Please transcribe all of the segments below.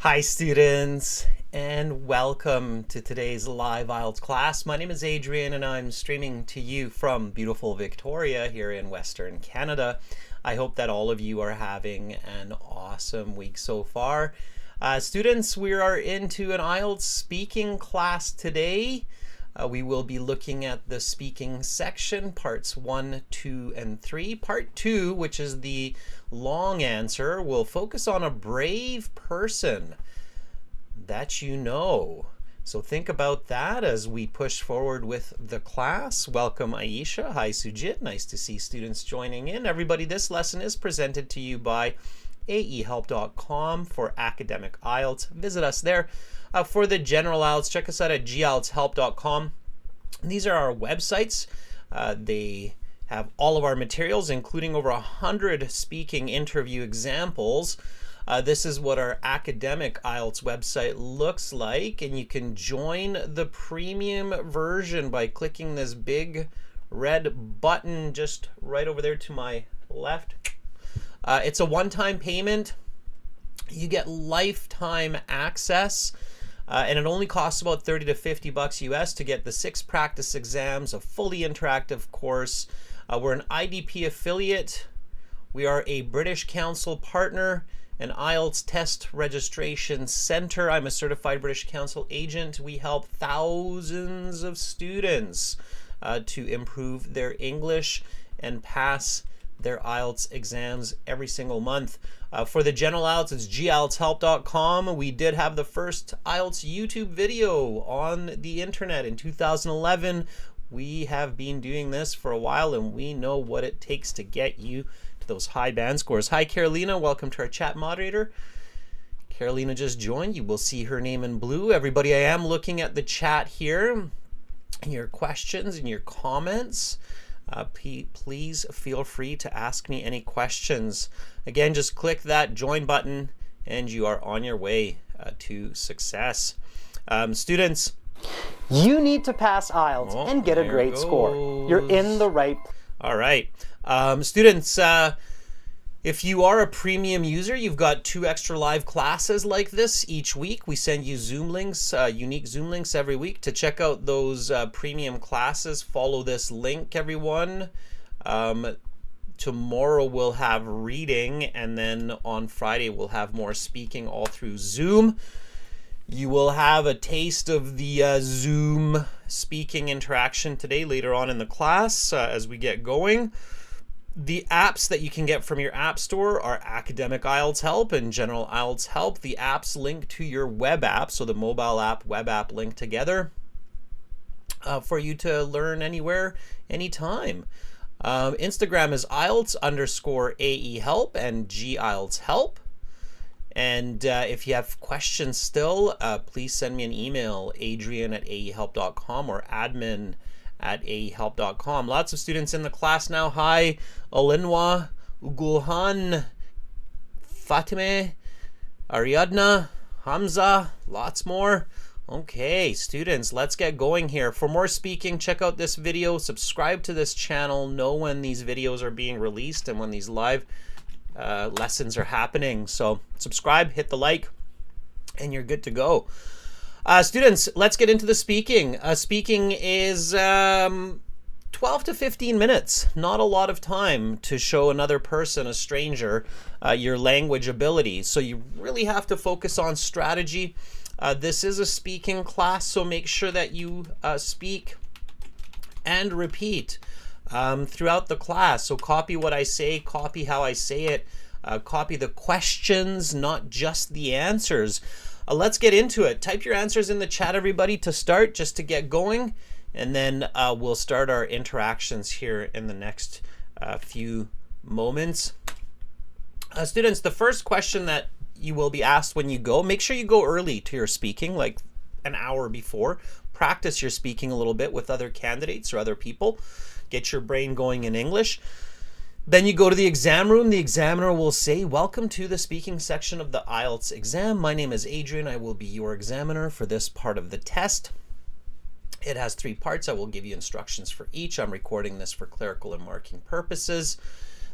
Hi students, and welcome to today's live IELTS class. My name is Adrian and I'm streaming to you from beautiful Victoria here in Western Canada. I hope that all of you are having an awesome week so far. Students, we are into an IELTS speaking class today. We will be looking at the speaking section, parts 1, 2, and 3. Part 2, which is the long answer, will focus on a brave person that you know. So think about that as we push forward with the class. Welcome Aisha. Hi Sujit. Nice to see students joining in. Everybody, this lesson is presented to you by aehelp.com for academic IELTS. Visit us there. For the general IELTS, check us out at gieltshelp.com. These are our websites. They have all of our materials, including over 100 speaking interview examples. This is what our academic IELTS website looks like, and you can join the premium version by clicking this big red button just right over there to my left. It's a one-time payment. You get lifetime access. And it only costs about 30 to 50 bucks US to get the 6 practice exams, a fully interactive course. We're an IDP affiliate. We are a British Council partner, an IELTS test registration center. I'm a certified British Council agent. We help thousands of students to improve their English and pass their IELTS exams every single month. For the general IELTS, it's gieltshelp.com. We did have the first IELTS YouTube video on the internet in 2011. We have been doing this for a while and we know what it takes to get you to those high band scores. Hi Carolina, welcome to our chat moderator. Carolina just joined. You will see her name in blue. Everybody, I am looking at the chat here. Your questions and your comments. Please feel free to ask me any questions. Again, just click that join button and you are on your way to success. Students, you need to pass IELTS and get a great score. You're in the right place. All right. Students, if you are a premium user, you've got 2 extra live classes like this each week. We send you Zoom links, unique Zoom links every week. To check out those premium classes, follow this link, everyone. Tomorrow we'll have reading, and then on Friday we'll have more speaking all through Zoom. You will have a taste of the Zoom speaking interaction today later on in the class as we get going. The apps that you can get from your app store are Academic IELTS Help and General IELTS Help. The apps link to your web app, so the mobile app, web app link together for you to learn anywhere, anytime. Instagram is IELTS_AE Help and GIELTS Help. And if you have questions still, please send me an email, adrian@aehelp.com or admin@aehelp.com. Lots of students in the class now. Hi, Olinwa, Ugulhan, Fatime, Ariadna, Hamza, lots more. Okay, students, let's get going here. For more speaking, check out this video, subscribe to this channel, know when these videos are being released and when these live lessons are happening. So subscribe, hit the like, and you're good to go. Students, let's get into the speaking. Speaking is 12 to 15 minutes. Not a lot of time to show another person, a stranger, your language ability. So you really have to focus on strategy. This is a speaking class, so make sure that you speak and repeat throughout the class. So copy what I say, copy how I say it, copy the questions, not just the answers. Let's get into it. Type your answers in the chat, everybody, to start, just to get going, and then we'll start our interactions here in the next few moments. Students, the first question that you will be asked when you go, make sure you go early to your speaking, like an hour before. Practice your speaking a little bit with other candidates or other people. Get your brain going in English. Then you go to the exam room. The examiner will say, welcome to the speaking section of the IELTS exam. My name is Adrian. I will be your examiner for this part of the test. It has 3 parts. I will give you instructions for each. I'm recording this for clerical and marking purposes.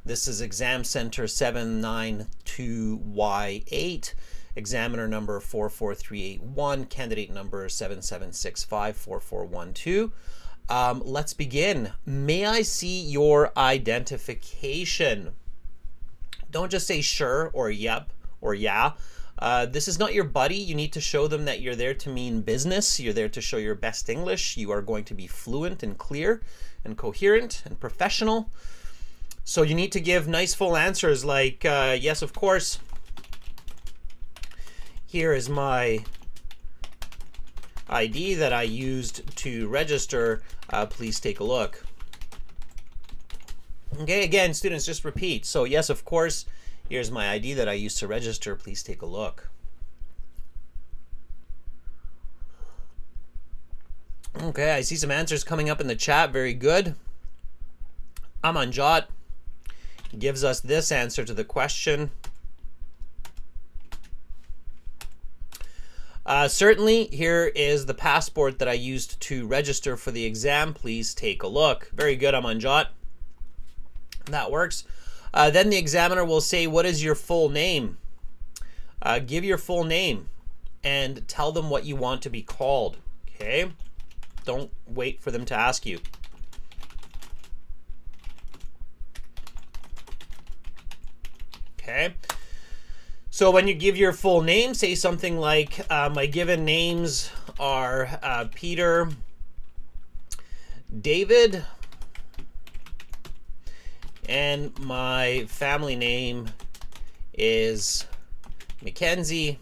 This is Exam Center 792Y8. examiner number 44381, candidate number 77654412. Let's begin. May I see your identification? Don't just say sure or yep or yeah. This is not your buddy. You need to show them that you're there to mean business. You're there to show your best English. You are going to be fluent and clear and coherent and professional. So you need to give nice full answers like, yes, of course. Here is my ID that I used to register. Please take a look. Okay, again, students, just repeat. So yes, of course, here's my ID that I used to register. Please take a look. Okay, I see some answers coming up in the chat. Very good. Amanjot gives us this answer to the question. Certainly, here is the passport that I used to register for the exam. Please take a look. Very good, Amanjot. That works. Then the examiner will say, what is your full name? Give your full name and tell them what you want to be called. Okay? Don't wait for them to ask you. Okay? So when you give your full name, say something like, my given names are Peter, David, and my family name is Mackenzie.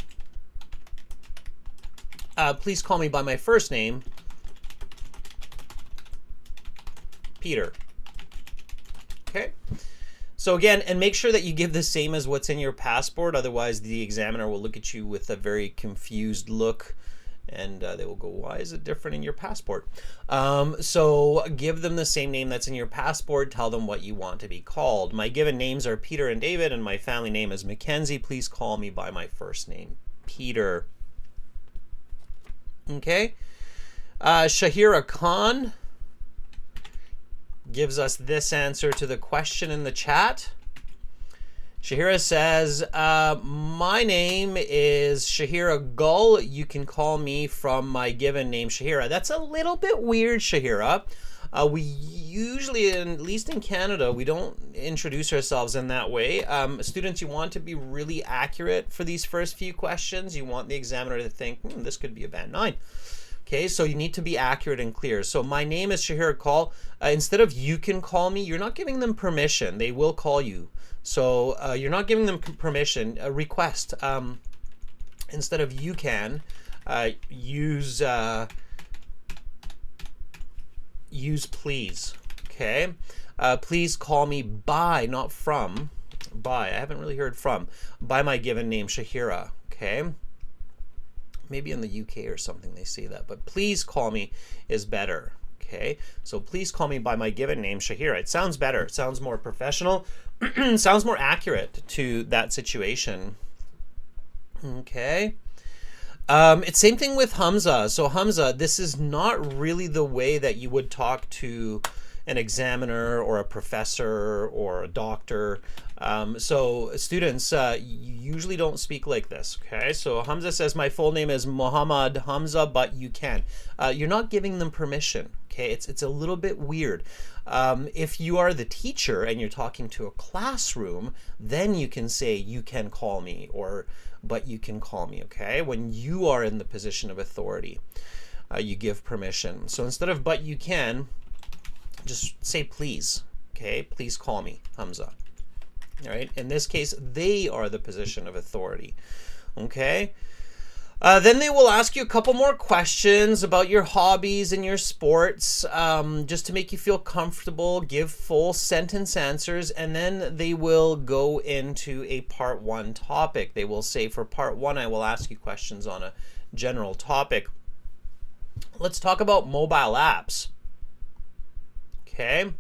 Please call me by my first name, Peter. Okay. So again, and make sure that you give the same as what's in your passport. Otherwise, the examiner will look at you with a very confused look, and they will go, why is it different in your passport? So give them the same name that's in your passport. Tell them what you want to be called. My given names are Peter and David, and my family name is Mackenzie. Please call me by my first name, Peter. Okay. Shahira Khan gives us this answer to the question in the chat. Shahira says, my name is Shahira Gull. You can call me from my given name, Shahira. That's a little bit weird, Shahira. We usually, at least in Canada, we don't introduce ourselves in that way. Students, you want to be really accurate for these first few questions. You want the examiner to think, this could be a band 9. Okay, so you need to be accurate and clear. So my name is Shahira Call. Instead of you can call me, you're not giving them permission. They will call you. So you're not giving them permission. A request. Instead of you can, use please. Okay. Please call me by, not from. By. I haven't really heard from. By my given name, Shahira. Okay. Maybe in the UK or something they say that, but please call me is better. Okay, so please call me by my given name, Shahira. It sounds better. It sounds more professional. Sounds more accurate to that situation. Okay. It's same thing with Hamza. So Hamza, this is not really the way that you would talk to an examiner or a professor or a doctor. So students, you usually don't speak like this, okay? So Hamza says, my full name is Muhammad Hamza, but you can. You're not giving them permission, okay? It's a little bit weird. If you are the teacher and you're talking to a classroom, then you can say, you can call me, or but you can call me, okay? When you are in the position of authority, you give permission. So instead of but you can, just say please, okay? Please call me Hamza. All right, in this case, they are the position of authority, okay? Then they will ask you a couple more questions about your hobbies and your sports, just to make you feel comfortable. Give full sentence answers, and then they will go into a part 1 topic. They will say, for part 1, I will ask you questions on a general topic. Let's talk about mobile apps. Okay.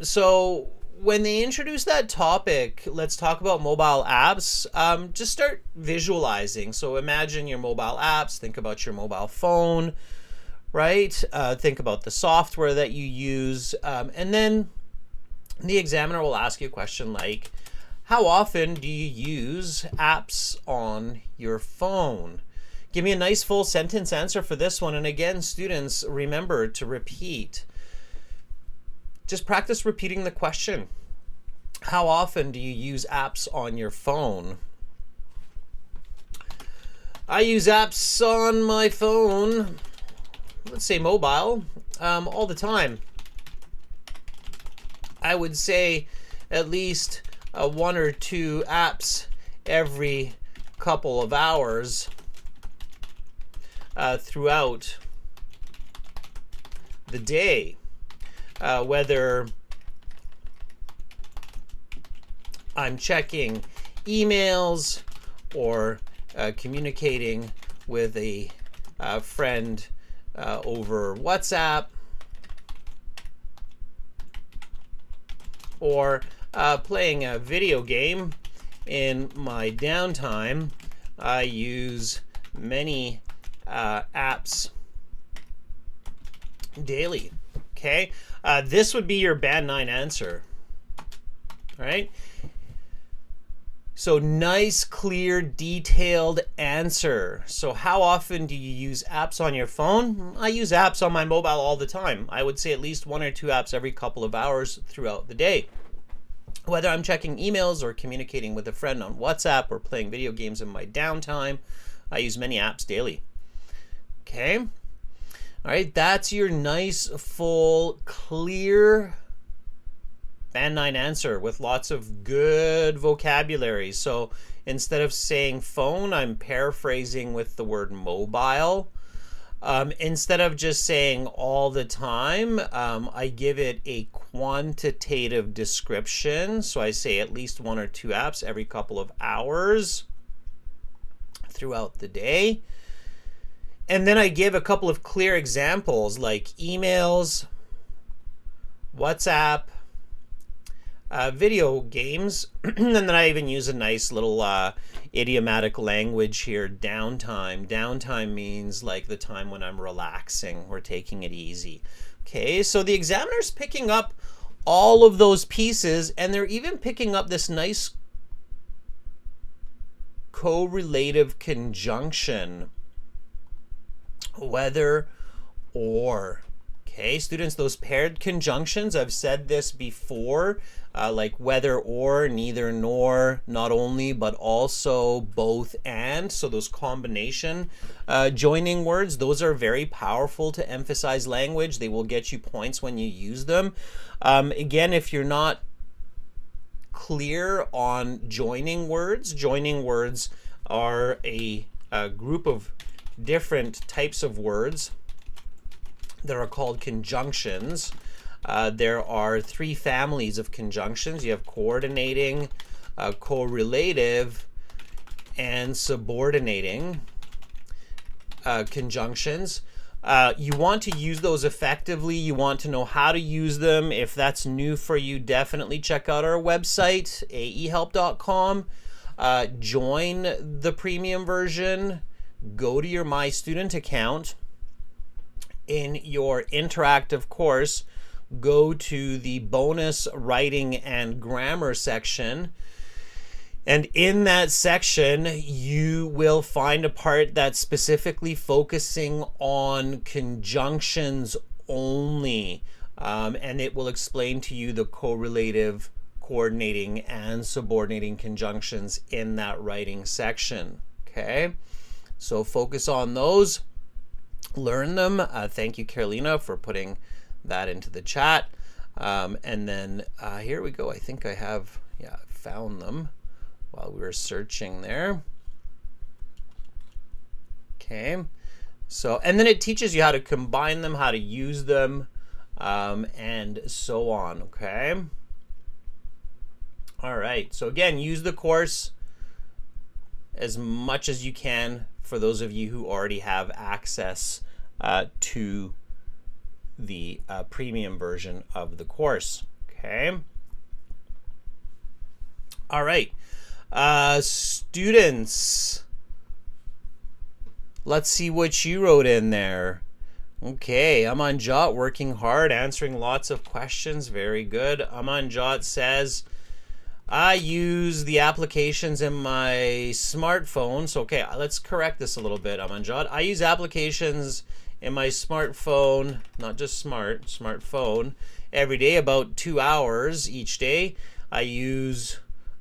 So when they introduce that topic, let's talk about mobile apps. Just start visualizing. So imagine your mobile apps. Think about your mobile phone, right? Think about the software that you use. And then the examiner will ask you a question like, How often do you use apps on your phone? Give me a nice full sentence answer for this one. And again, students, remember to repeat. Just practice repeating the question. How often do you use apps on your phone? I use apps on my phone, let's say mobile, all the time. I would say at least 1 or 2 apps every couple of hours throughout the day, whether I'm checking emails or communicating with a friend over WhatsApp, or playing a video game in my downtime. I use many apps daily. Okay, this would be your band 9 answer. All right. So nice, clear, detailed answer. So how often do you use apps on your phone? I use apps on my mobile all the time. I would say at least 1 or 2 apps every couple of hours throughout the day. Whether I'm checking emails or communicating with a friend on WhatsApp or playing video games in my downtime, I use many apps daily. Okay. All right, that's your nice, full, clear Band 9 answer with lots of good vocabulary. So instead of saying phone, I'm paraphrasing with the word mobile. Instead of just saying all the time, I give it a quantitative description. So I say at least 1 or 2 apps every couple of hours throughout the day. And then I give a couple of clear examples like emails, WhatsApp, video games, and then I even use a nice little idiomatic language here, downtime. Downtime means like the time when I'm relaxing or taking it easy. Okay, so the examiner's picking up all of those pieces, and they're even picking up this nice correlative conjunction, whether or. Okay, students, those paired conjunctions, I've said this before, like whether or, neither nor, not only, but also, both and. So those combination joining words, those are very powerful to emphasize language. They will get you points when you use them. Again, if you're not clear on joining words are a group of different types of words that are called conjunctions. There are 3 families of conjunctions. You have coordinating, correlative, and subordinating conjunctions. You want to use those effectively. You want to know how to use them. If that's new for you, definitely check out our website, aehelp.com. Join the premium version. Go to your My Student account. In your interactive course, go to the bonus writing and grammar section. And in that section, you will find a part that's specifically focusing on conjunctions only. And it will explain to you the correlative, coordinating, and subordinating conjunctions in that writing section. Okay, so focus on those. Learn them. Thank you, Carolina, for putting that into the chat. And then here we go. I think I have, found them while we were searching there. Okay. So, and then it teaches you how to combine them, how to use them, and so on. Okay. All right. So again, use the course as much as you can for those of you who already have access to the premium version of the course. Okay. All right. Students, let's see what you wrote in there. Okay, Amanjot working hard, answering lots of questions. Very good. Amanjot says, I use the applications in my smartphone. So, okay, let's correct this a little bit, Amanjad. I use applications in my smartphone, not just smartphone, every day, about 2 hours each day. I use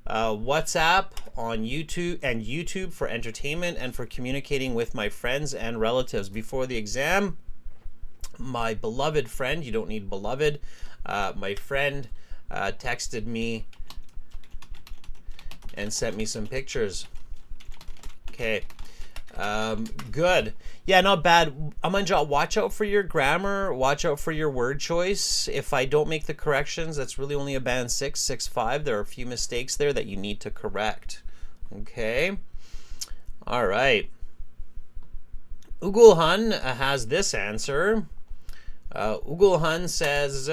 WhatsApp on YouTube for entertainment and for communicating with my friends and relatives. Before the exam, my beloved friend, you don't need beloved, my friend texted me and sent me some pictures. Okay, good. Yeah, not bad. Amanjot, watch out for your grammar. Watch out for your word choice. If I don't make the corrections, that's really only a band 6, 6.5. There are a few mistakes there that you need to correct. Okay. All right. Ugulhan has this answer. Ugulhan says,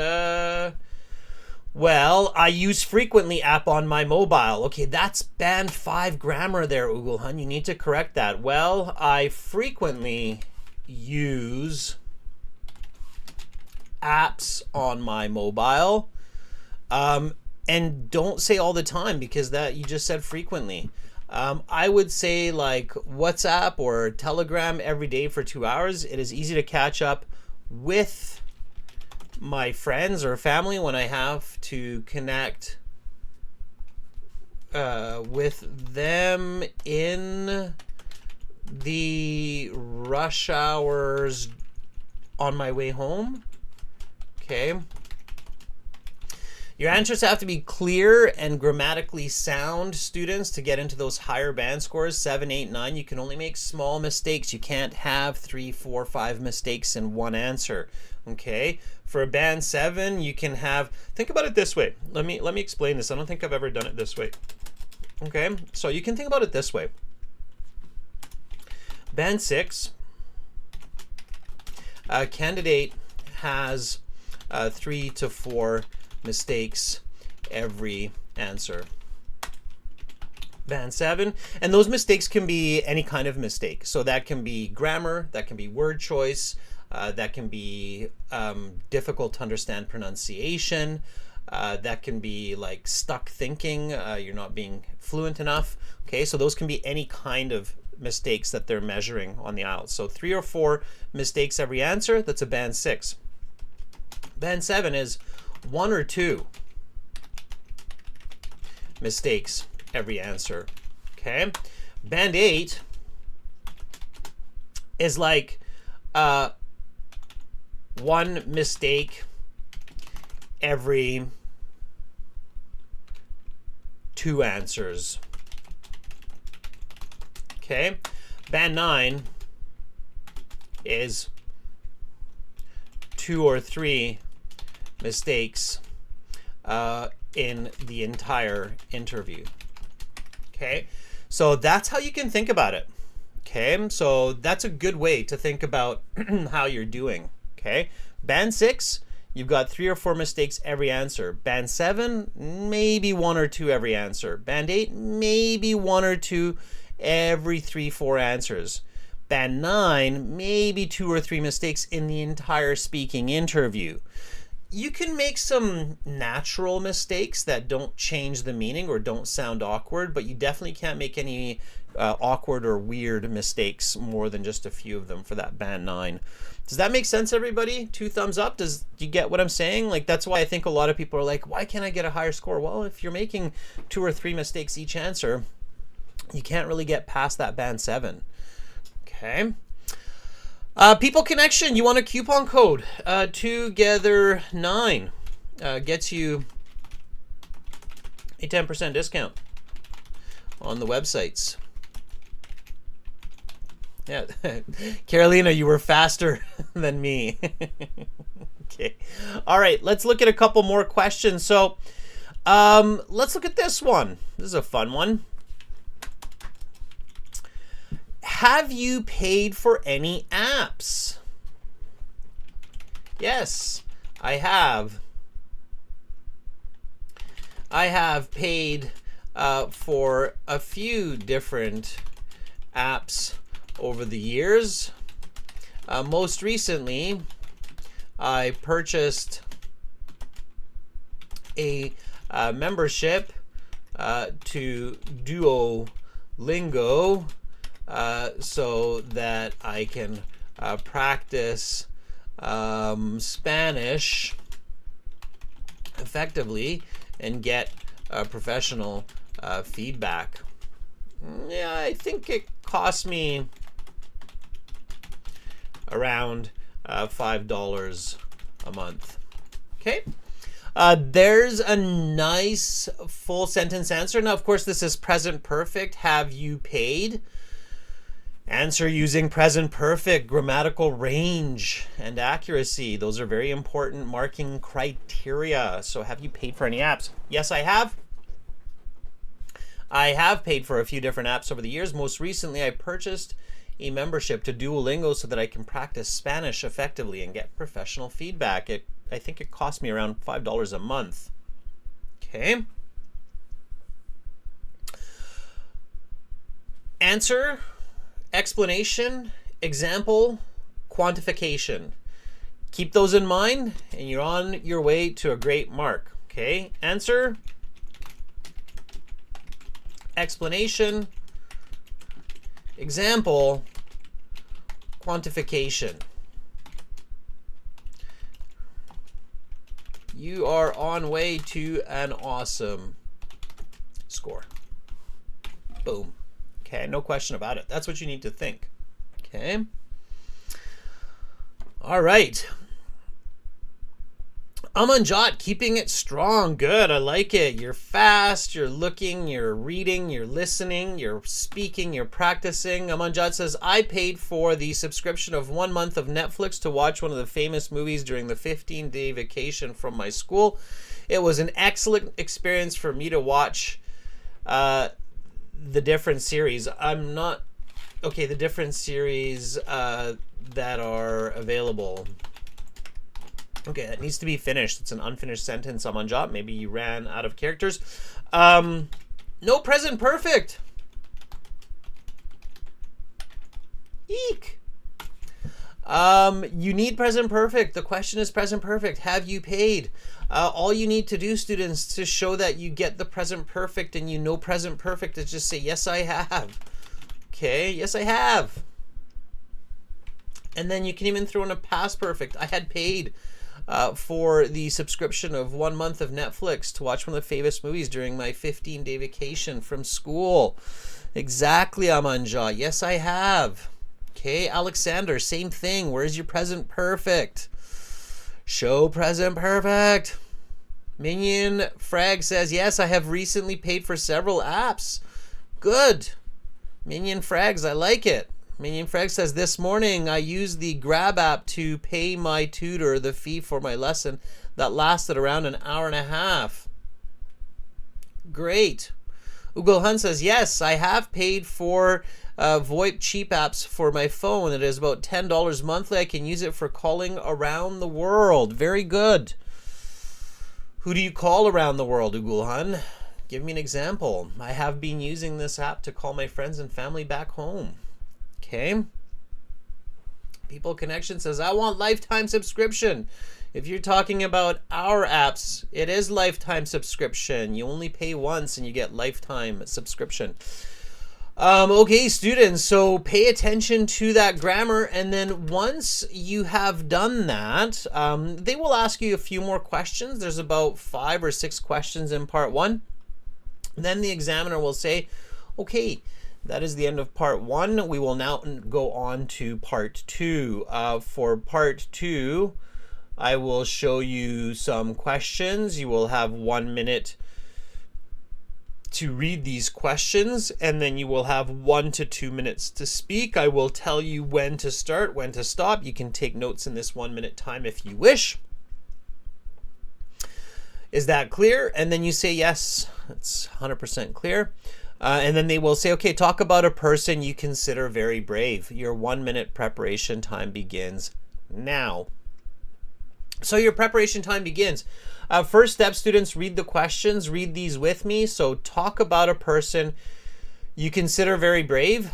well, I use frequently app on my mobile. Okay, that's band 5 grammar there, Ugulhan. You need to correct that. Well, I frequently use apps on my mobile. And don't say all the time, because that you just said frequently. I would say like WhatsApp or Telegram every day for 2 hours. It is easy to catch up with my friends or family when I have to connect with them in the rush hours on my way home. Okay. Your answers have to be clear and grammatically sound, students, to get into those higher band scores, 7, 8, 9. You can only make small mistakes. You can't have 3, 4, 5 mistakes in one answer. Okay, for a band 7, you can have, think about it this way. Let me explain this. I don't think I've ever done it this way. Okay, so you can think about it this way. Band 6, a candidate has 3 to 4 mistakes every answer. Band 7, and those mistakes can be any kind of mistake. So that can be grammar, that can be word choice, that can be difficult to understand pronunciation, that can be like stuck thinking, you're not being fluent enough. Okay, so those can be any kind of mistakes that they're measuring on the IELTS. So 3 or 4 mistakes every answer, that's a band 6. Band 7 is 1 or 2 mistakes every answer. Okay, band 8 is like 1 mistake every 2 answers. Okay, band 9 is 2 or 3 mistakes in the entire interview. Okay, so that's how you can think about it. Okay, so that's a good way to think about how you're doing. Okay, band 6, you've got 3 or 4 mistakes every answer. Band 7, maybe 1 or 2 every answer. Band 8, maybe 1 or 2 every 3, 4 answers. Band 9, maybe 2 or 3 mistakes in the entire speaking interview. You can make some natural mistakes that don't change the meaning or don't sound awkward, but you definitely can't make any awkward or weird mistakes more than just a few of them for that band 9. Does that make sense, everybody? 2 thumbs up. Do you get what I'm saying? Like, that's why I think a lot of people are like, why can't I get a higher score? Well, if you're making 2 or 3 mistakes each answer, you can't really get past that band 7. Okay. People Connection, you want a coupon code. Together 9 gets you a 10% discount on the websites. Yeah, Carolina, you were faster than me. Okay. All right, let's look at a couple more questions. So let's look at this one. This is a fun one. Have you paid for any apps? Yes, I have. I have paid for a few different apps over the years. Most recently, I purchased a membership to Duolingo so that I can practice Spanish effectively and get professional feedback. Yeah, I think it cost me around $5 a month. Okay. There's a nice full sentence answer. Now, of course, this is present perfect. Have you paid? Answer using present perfect, grammatical range and accuracy. Those are very important marking criteria. So have you paid for any apps? Yes, I have. I have paid for a few different apps over the years. Most recently, I purchased a membership to Duolingo so that I can practice Spanish effectively and get professional feedback. I think it cost me around $5 a month. Okay. Answer, explanation, example, quantification. Keep those in mind and you're on your way to a great mark. Okay. Answer, explanation, example, quantification. You are on way to an awesome score. Boom. Okay, no question about it. That's what you need to think. Okay. All right. Amanjot, keeping it strong. Good. I like it. You're fast. You're looking. You're reading. You're listening. You're speaking. You're practicing. Amanjot says, I paid for the subscription of 1 month of Netflix to watch one of the famous movies during the 15-day vacation from my school. It was an excellent experience for me to watch the different series. The different series that are available. Okay, that needs to be finished. It's an unfinished sentence, Amanjot. Maybe you ran out of characters. No present perfect. Eek. You need present perfect. The question is present perfect. Have you paid? All you need to do, students, to show that you get the present perfect and you know present perfect is just say, yes, I have. Okay, yes, I have. And then you can even throw in a past perfect. I had paid for the subscription of 1 month of Netflix to watch one of the famous movies during my 15-day vacation from school. Exactly, Amanjot. Yes, I have. Okay, Alexander, same thing. Where's your present perfect? Show present perfect. Minion Frag says, yes, I have recently paid for several apps. Good. Minion Frags, I like it. Minion Frag says, this morning I used the Grab app to pay my tutor the fee for my lesson that lasted around an hour and a half. Great. Ugo Hun says, yes, I have paid for VoIP cheap apps for my phone. It is about $10 monthly. I can use it for calling around the world. Very good. Who do you call around the world, Ugo Hun? Give me an example. I have been using this app to call my friends and family back home. Okay. People Connection says, I want lifetime subscription. If you're talking about our apps, it is lifetime subscription. You only pay once and you get lifetime subscription. Okay, students, so pay attention to that grammar, and then once you have done that, they will ask you a few more questions. There's about 5 or 6 questions in part 1. Then the examiner will say, okay, that is the end of part 1. We will now go on to part 2. For part 2, I will show you some questions. You will have 1 minute to read these questions, and then you will have 1 to 2 minutes to speak. I will tell you when to start, when to stop. You can take notes in this 1 minute time if you wish. Is that clear? And then you say, yes, it's 100% clear. And then they will say, okay, talk about a person you consider very brave. Your 1 minute preparation time begins now. So your preparation time begins. First step, students, read the questions. Read these with me. So talk about a person you consider very brave.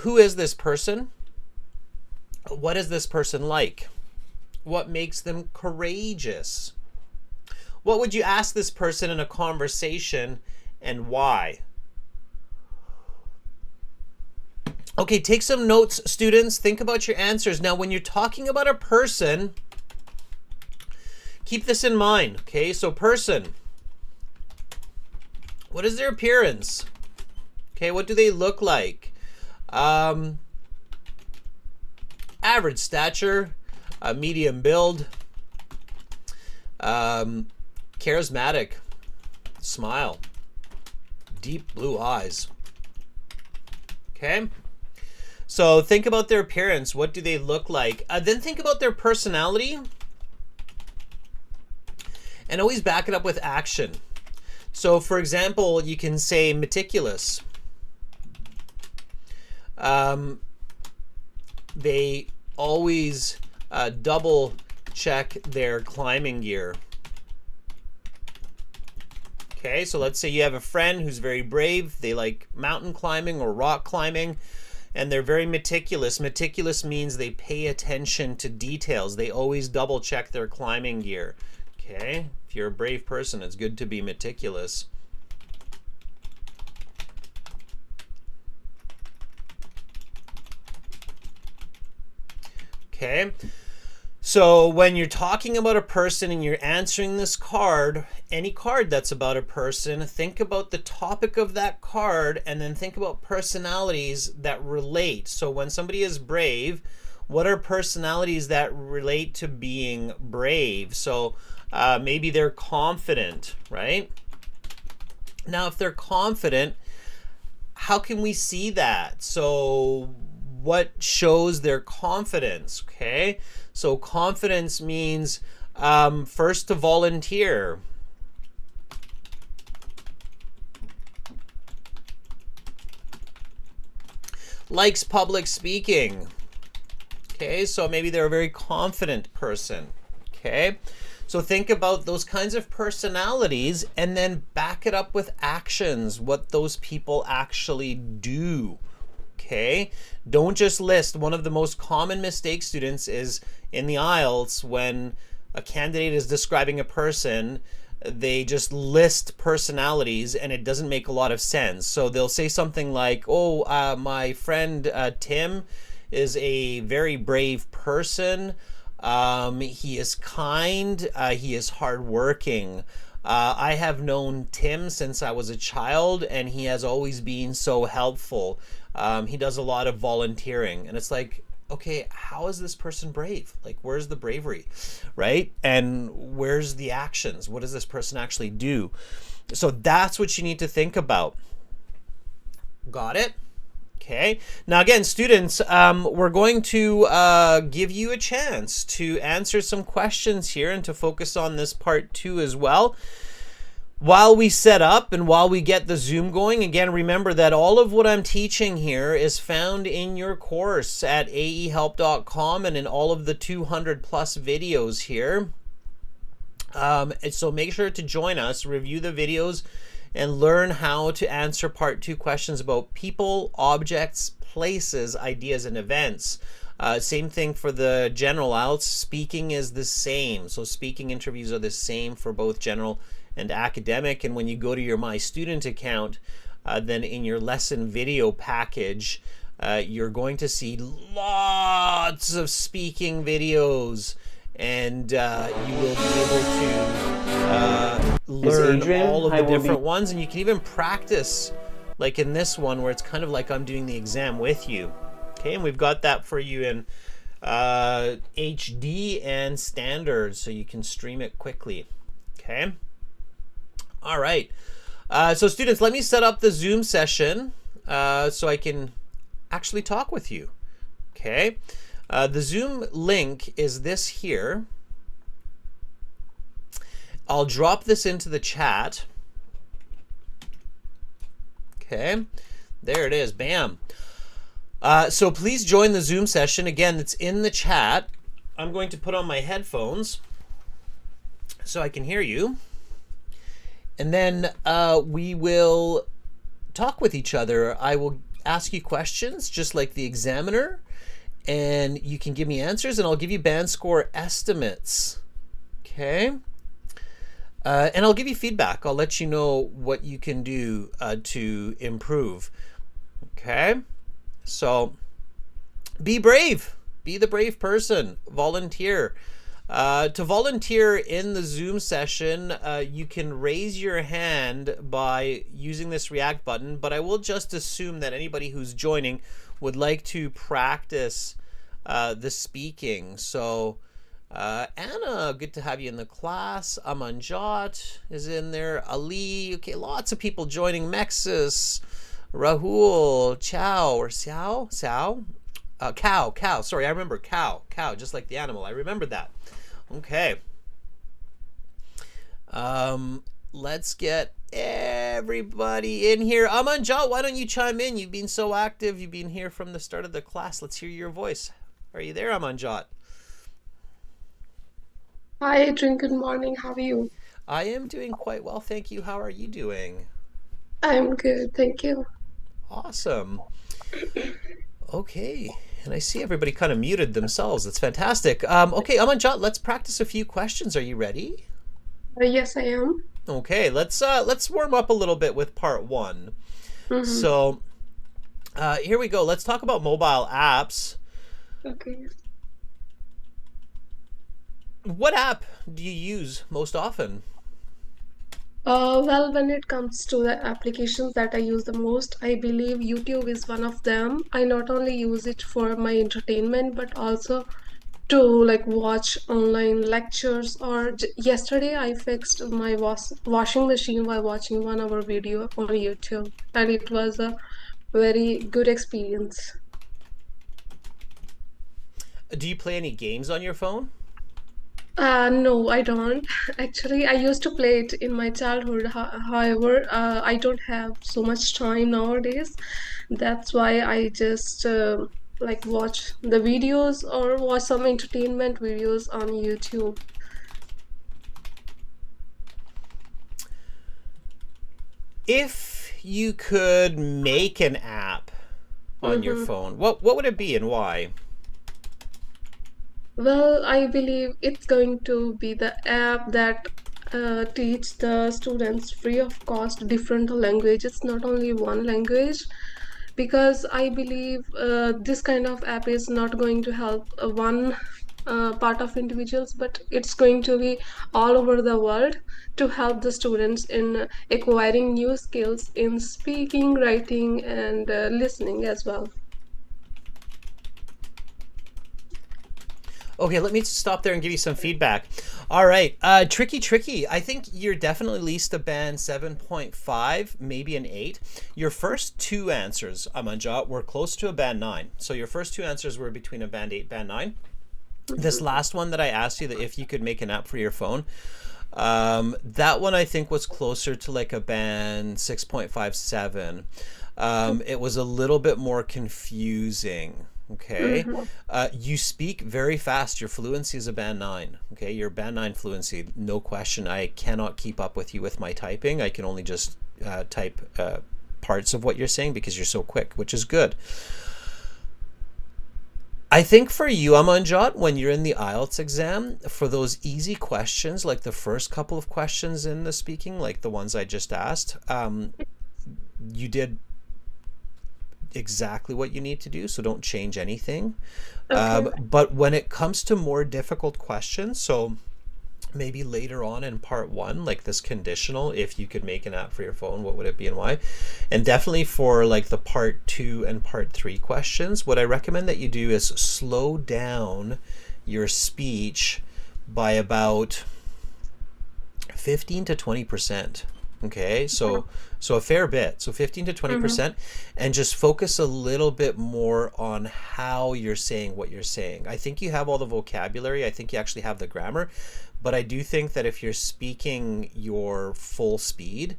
Who is this person? What is this person like? What makes them courageous? What would you ask this person in a conversation and why? Okay, take some notes, students. Think about your answers. Now, when you're talking about a person, keep this in mind, okay? So person, what is their appearance? Okay, what do they look like? Average stature, medium build, charismatic, smile, deep blue eyes. Okay, so think about their appearance. What do they look like? Then think about their personality, and always back it up with action. So for example, you can say meticulous. They always double check their climbing gear. Okay, so let's say you have a friend who's very brave. They like mountain climbing or rock climbing, and they're very meticulous. Meticulous means they pay attention to details. They always double check their climbing gear. Okay, if you're a brave person, it's good to be meticulous. Okay, so when you're talking about a person and you're answering this card, any card that's about a person, think about the topic of that card and then think about personalities that relate. So when somebody is brave, what are personalities that relate to being brave? So maybe they're confident, right? Now, if they're confident, how can we see that? So what shows their confidence? Okay, so confidence means first to volunteer. Likes public speaking. Okay, so maybe they're a very confident person. Okay, so think about those kinds of personalities and then back it up with actions, what those people actually do. Okay, don't just list. One of the most common mistakes, students, is in the IELTS when a candidate is describing a person, they just list personalities and it doesn't make a lot of sense. So they'll say something like, oh, my friend Tim is a very brave person. He is kind. He is hardworking. I have known Tim since I was a child and he has always been so helpful. He does a lot of volunteering, and it's like, okay, how is this person brave? Like, where's the bravery, right? And where's the actions? What does this person actually do? So that's what you need to think about. Got it? Okay. Now again, students, we're going to give you a chance to answer some questions here and to focus on this part 2 as well. While we set up and while we get the Zoom going, again, remember that all of what I'm teaching here is found in your course at aehelp.com and in all of the 200 plus videos here. So make sure to join us, review the videos, and learn how to answer part 2 questions about people, objects, places, ideas, and events. Same thing for the general IELTS. Speaking is the same. So speaking interviews are the same for both general and academic. And when you go to your My Student account, then in your lesson video package, you're going to see lots of speaking videos, and you will be able to learn all of the different ones, and you can even practice, like in this one where it's kind of like I'm doing the exam with you. Okay, and we've got that for you in HD and standard, so you can stream it quickly. Okay. All right. So students, let me set up the Zoom session so I can actually talk with you. Okay. The Zoom link is this here. I'll drop this into the chat. Okay. There it is. Bam. So please join the Zoom session. Again, it's in the chat. I'm going to put on my headphones so I can hear you. And then we will talk with each other. I will ask you questions just like the examiner, and you can give me answers, and I'll give you band score estimates. Okay. And I'll give you feedback. I'll let you know what you can do to improve. Okay? So be brave. Be the brave person. Volunteer. To volunteer in the Zoom session, you can raise your hand by using this react button, but I will just assume that anybody who's joining would like to practice the speaking. So Anna, good to have you in the class. Amanjot is in there. Ali, okay, lots of people joining. Mexis, Rahul, Chow, or Sao? Cow. Sorry, I remember cow, just like the animal. I remembered that. Okay. Let's get everybody in here. Amanjot, why don't you chime in? You've been so active. You've been here from the start of the class. Let's hear your voice. Are you there, Amanjot? Hi, Adrian. Good morning. How are you? I am doing quite well, thank you. How are you doing? I'm good. Thank you. Awesome. Okay. And I see everybody kind of muted themselves. That's fantastic. Okay, Amanjot, let's practice a few questions. Are you ready? Yes, I am. Okay, let's warm up a little bit with part one. Mm-hmm. So here we go. Let's talk about mobile apps. Okay. What app do you use most often? Well, when it comes to the applications that I use the most, I believe YouTube is one of them. I not only use it for my entertainment, but also to like watch online lectures. Or yesterday, I fixed my washing machine by watching 1 hour video on YouTube, and it was a very good experience. Do you play any games on your phone? No, I don't. Actually, I used to play it in my childhood. However, I don't have so much time nowadays. That's why I just like watch the videos or watch some entertainment videos on YouTube. If you could make an app on your Mm-hmm. phone, what would it be and why? Well, I believe it's going to be the app that teach the students free of cost different languages, not only one language, because I believe this kind of app is not going to help one part of individuals, but it's going to be all over the world to help the students in acquiring new skills in speaking, writing, and listening as well. Okay, let me stop there and give you some feedback. All right, tricky. I think you're definitely at least a band 7.5, maybe an 8. Your first two answers, Amanjot, were close to a band 9. So your first two answers were between a band 8, band 9. This last one that I asked you, that if you could make an app for your phone, that one I think was closer to like a band 6.57. It was a little bit more confusing. Okay. Mm-hmm. You speak very fast. Your fluency is a band 9. Okay. Your band 9 fluency, no question. I cannot keep up with you with my typing. I can only just type parts of what you're saying because you're so quick, which is good. I think for you, Amanjot, when you're in the IELTS exam, for those easy questions, like the first couple of questions in the speaking, like the ones I just asked, you did exactly what you need to do, so don't change anything. Okay. But when it comes to more difficult questions, so maybe later on in part one, like this conditional, if you could make an app for your phone, what would it be and why? And definitely for like the part 2 and part 3 questions, what I recommend that you do is slow down your speech by about 15 to 20%. Okay, so a fair bit, so 15 to 20%, and just focus a little bit more on how you're saying what you're saying. I think you have all the vocabulary, I think you actually have the grammar, but I do think that if you're speaking your full speed,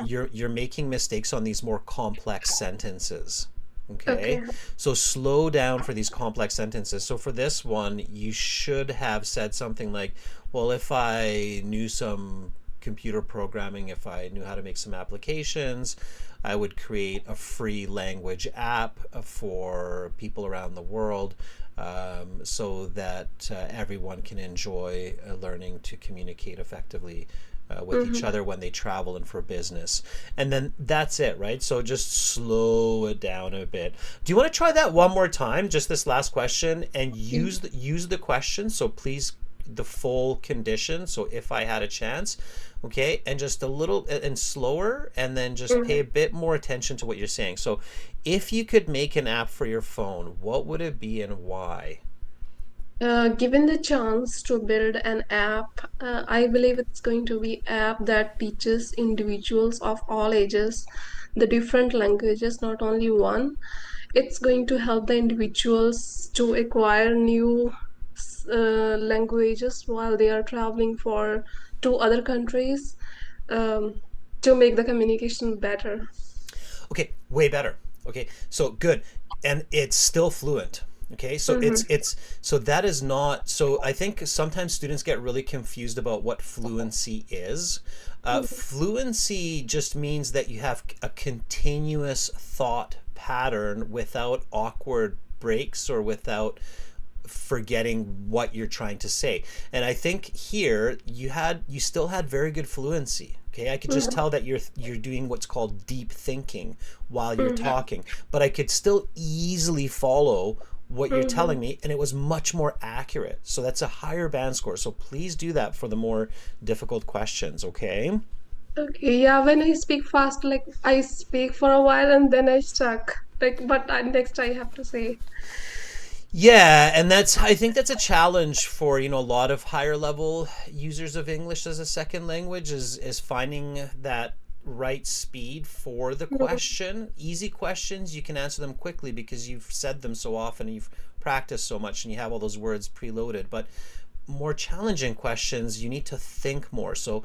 you're making mistakes on these more complex sentences. Okay, Okay. so slow down for these complex sentences. So for this one, you should have said something like, well, if I knew some computer programming, if I knew how to make some applications, I would create a free language app for people around the world, so that everyone can enjoy learning to communicate effectively with each other when they travel and for business. And then that's it, right? So just slow it down a bit. Do you want to try that one more time, just this last question, and use the question? So please, the full condition. So if I had a chance, okay, and just a little and slower, and then just pay a bit more attention to what you're saying. So if you could make an app for your phone, what would it be and why? Given the chance to build an app, I believe it's going to be app that teaches individuals of all ages the different languages, not only one. It's going to help the individuals to acquire new languages while they are traveling for to other countries, um, to make the communication better. Okay, way better. Okay, so good. And it's still fluent. Okay, so it's so that is not, so I think sometimes students get really confused about what fluency is. Fluency just means that you have a continuous thought pattern without awkward breaks or without forgetting what you're trying to say. And I think here you still had very good fluency. Okay, I could just tell that you're doing what's called deep thinking while you're talking, but I could still easily follow what you're telling me, and it was much more accurate. So that's a higher band score. So please do that for the more difficult questions, okay? Okay, yeah, when I speak fast, like I speak for a while and then I stuck. Like, but next I have to say. Yeah, and I think that's a challenge for, a lot of higher level users of English as a second language is finding that right speed for the question. Easy questions, you can answer them quickly because you've said them so often and you've practiced so much and you have all those words preloaded. But more challenging questions, you need to think more. So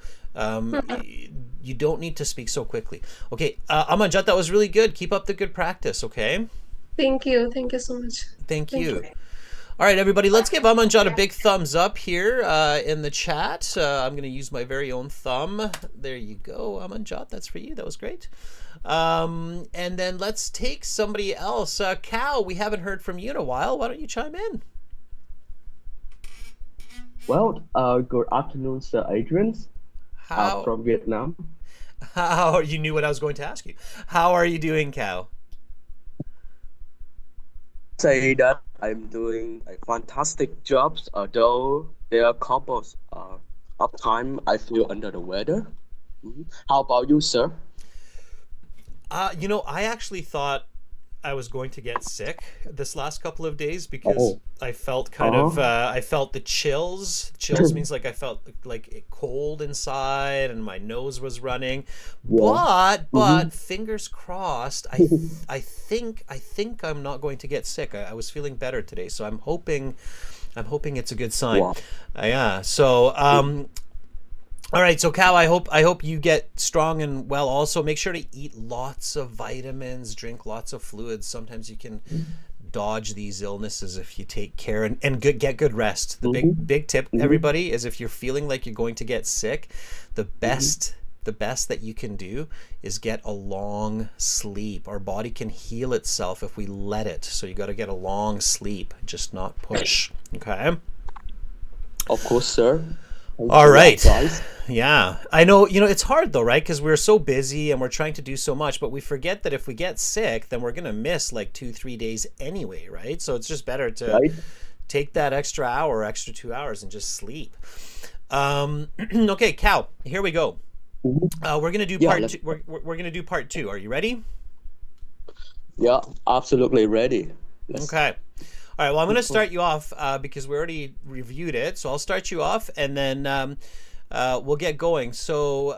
you don't need to speak so quickly. Okay, Amanjat, that was really good. Keep up the good practice, okay? Thank you. Thank you so much. Thank Thank you. you. All right, everybody, let's give Amanjat a big thumbs up here in the chat. I'm going to use my very own thumb. There you go, Amanjat. That's for you. That was great. And then let's take somebody else. Cal, we haven't heard from you in a while. Why don't you chime in? Well, good afternoon, Sir Adrian, How from Vietnam. you knew what I was going to ask you. How are you doing, Cal? Say that I'm doing a fantastic job, although there are couples of time I feel under the weather. How about you, sir? I actually thought I was going to get sick this last couple of days because I felt I felt the chills. Chills means like I felt like cold inside and my nose was running. But fingers crossed, I think I'm not going to get sick. I was feeling better today, so I'm hoping it's a good sign. Wow. Yeah. So all right, so Cal, I hope you get strong and well. Also, make sure to eat lots of vitamins, drink lots of fluids. Sometimes you can dodge these illnesses if you take care and get good rest. The big tip, everybody, is if you're feeling like you're going to get sick, the best that you can do is get a long sleep. Our body can heal itself if we let it. So you got to get a long sleep, just not push. Okay. Of course, sir. All right. Yeah. I know, it's hard though, right? Because we're so busy and we're trying to do so much, but we forget that if we get sick, then we're going to miss like 2-3 days anyway, right? So it's just better to take that extra hour, extra 2 hours and just sleep. Okay, Cal, here we go. We're going to do part two. We're going to do part 2. Are you ready? Yeah, absolutely ready. Okay. All right, well, I'm going to start you off because we already reviewed it. So I'll start you off and then we'll get going. So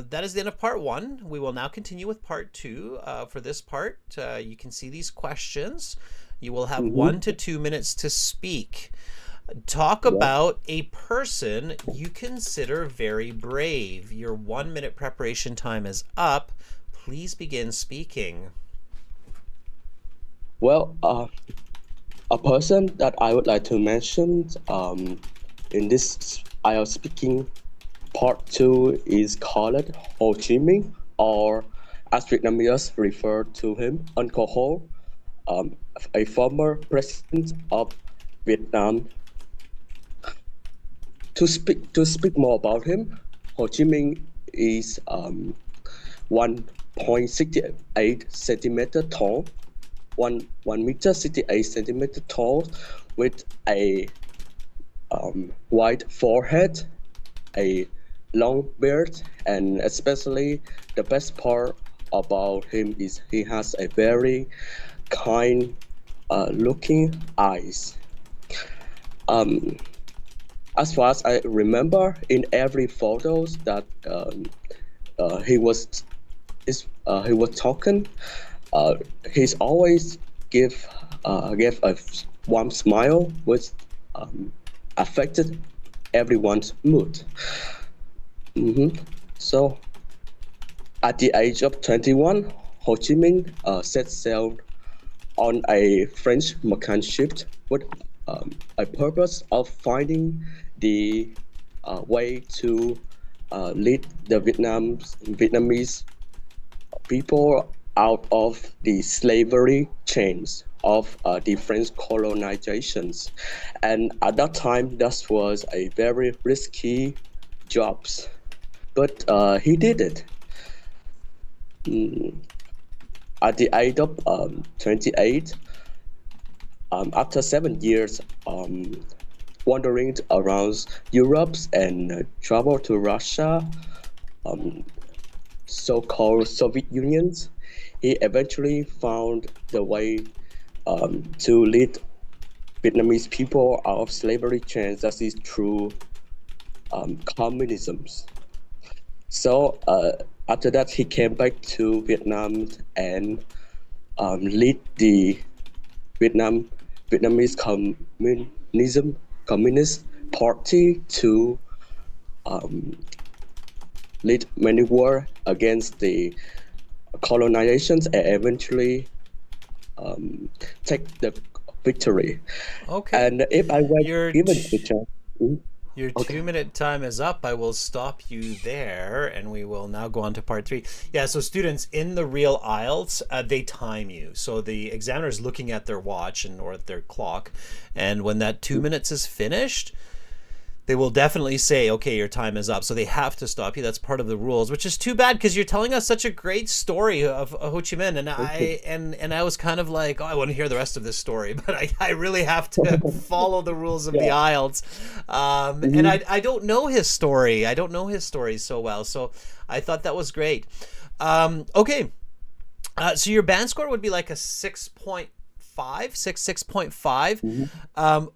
that is the end of part 1. We will now continue with part 2. For this part, you can see these questions. You will have 1 to 2 minutes to speak. Talk about a person you consider very brave. Your 1 minute preparation time is up. Please begin speaking. Well, a person that I would like to mention in this IELTS speaking Part two is called Ho Chi Minh, or as Vietnamese refer to him, Uncle Ho, um, a former president of Vietnam. To speak more about him, Ho Chi Minh is 1.68 centimeter tall, one meter 68 centimeter tall, with a wide forehead, a long beard, and especially the best part about him is he has a very kind looking eyes. Um, as far as I remember, in every photos that he he was talking, uh, he's always give a warm smile, which um, affected everyone's mood. So at the age of 21, Ho Chi Minh set sail on a French merchant ship with a purpose of finding the way to lead the Vietnamese people out of the slavery chains of the French colonizations. And at that time, that was a very risky job, but he did it. At the age of 28, after 7 years wandering around Europe and travel to Russia, so-called Soviet Unions, he eventually found the way to lead Vietnamese people out of slavery chains. That is through communism. So after that, he came back to Vietnam and lead the Vietnamese Communist Party to lead many war against the colonizations and eventually take the victory. Okay. And if I were Your given the t- chance, your okay. 2 minute time is up. I will stop you there, and we will now go on to part three. Yeah, so students in the real IELTS, they time you. So the examiner is looking at their watch or at their clock, and when that 2 minutes is finished, they will definitely say, okay, your time is up. So they have to stop you. That's part of the rules, which is too bad because you're telling us such a great story of Ho Chi Minh. And I was kind of like, oh, I want to hear the rest of this story, but I really have to follow the rules of the Yeah. IELTS. And I don't know his story. I don't know his story so well. So I thought that was great. Okay. So your band score would be like a 6.5.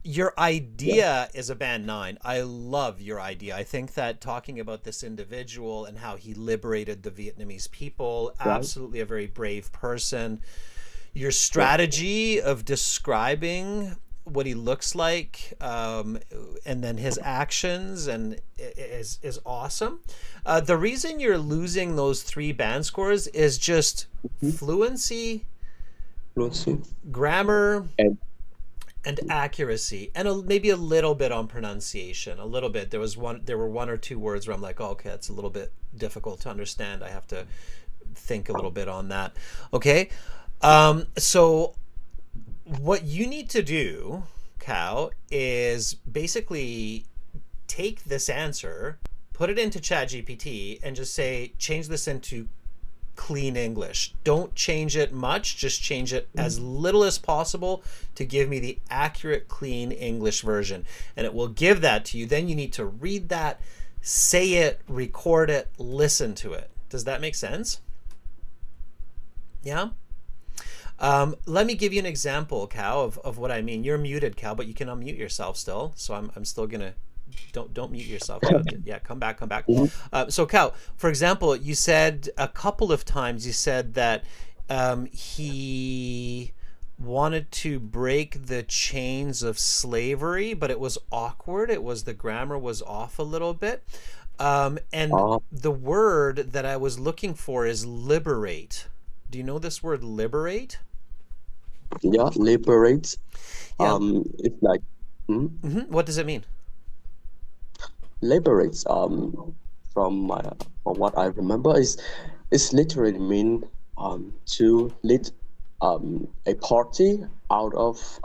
Your idea is a band 9. I love your idea. I think that talking about this individual and how he liberated the Vietnamese people, Right. absolutely a very brave person. Your strategy of describing what he looks like, and then his actions, and is awesome. The reason you're losing those 3 band scores is just fluency, Lucy. grammar, And and accuracy, and maybe a little bit on pronunciation. A little bit. There were 1 or 2 words where I'm like, oh, okay, that's a little bit difficult to understand. I have to think a little bit on that. Okay. So what you need to do, Cal, is basically take this answer, put it into ChatGPT, and just say, change this into clean English. Don't change it much, just change it as little as possible to give me the accurate, clean English version. And it will give that to you. Then you need to read that, say it, record it, listen to it. Does that make sense? Yeah? Let me give you an example, Cal, of what I mean. You're muted, Cal, but you can unmute yourself still. So I'm still gonna don't mute yourself, Cal. Yeah, come back. So Cal, for example, you said a couple of times you said that he wanted to break the chains of slavery, but it was awkward. The grammar was off a little bit. And uh, the word that I was looking for is liberate. Do you know this word liberate? yeah, liberate. Yeah. It's like What does it mean? liberates. from what I remember, is literally mean to lead a party out of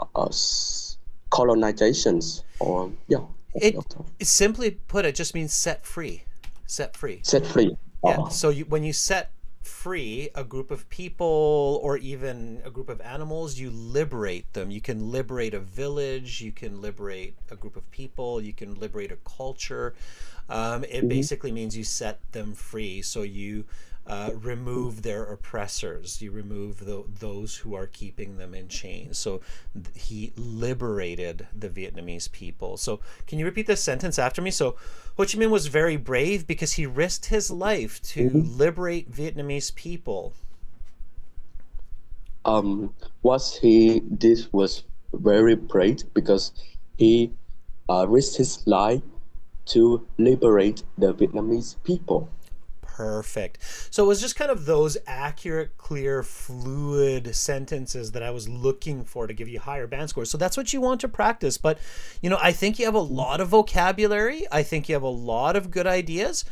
colonizations, or yeah, that kind It of stuff. simply put, it just means set free. Set free. Set free. Yeah. So when you set free a group of people or even a group of animals, you liberate them. You can liberate a village, you can liberate a group of people, you can liberate a culture. It basically means you set them free. So you remove their oppressors, you remove those who are keeping them in chains. So he liberated the Vietnamese people. So can you repeat this sentence after me? So Ho Chi Minh was very brave because he risked his life to liberate Vietnamese people. What he did was very brave because he risked his life to liberate the Vietnamese people. Perfect. So it was just kind of those accurate, clear, fluid sentences that I was looking for to give you higher band scores. So that's what you want to practice. But, I think you have a lot of vocabulary. I think you have a lot of good ideas.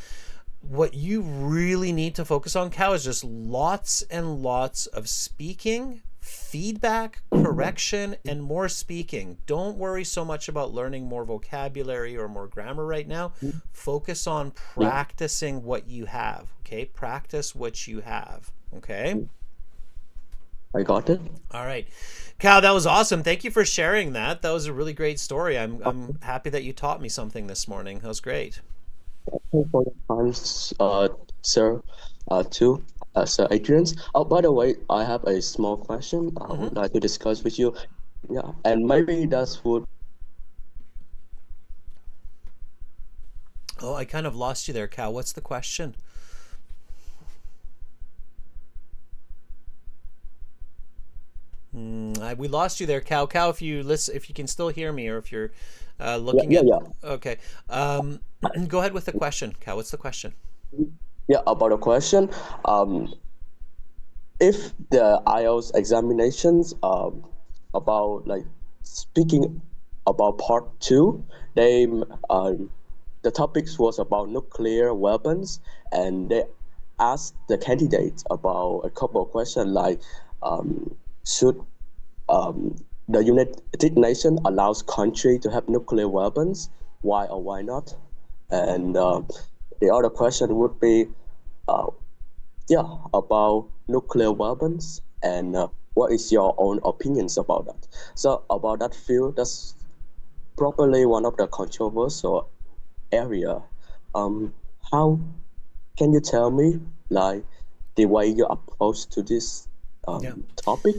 What you really need to focus on, Cal, is just lots and lots of speaking, feedback, correction, and more speaking. Don't worry so much about learning more vocabulary or more grammar right now. Focus on practicing what you have. Okay, practice what you have. Okay, I got it. all right, Cal, that was awesome. Thank you for sharing that. That was a really great story. I'm happy that you taught me something this morning. That was great. Thank you for your time, sir, too, Sir Adrian. Oh, by the way, I have a small question I would like to discuss with you. Yeah, and maybe that would. Oh, I kind of lost you there, Cal. What's the question? We lost you there, Cal. Cal, if you listen, if you can still hear me, or if you're Yeah, looking yeah, at, yeah. okay, go ahead with the question, Cal. What's the question? Yeah, about the question. If the IELTS examinations about like speaking about part two, they the topics was about nuclear weapons, and they asked the candidates about a couple of questions like should um, the United Nations allows country to have nuclear weapons, why or why not? And the other question would be uh, yeah, about nuclear weapons, and what is your own opinions about that? So about that field, that's probably one of the controversial area. How can you tell me like the way you approach to this Yeah. topic,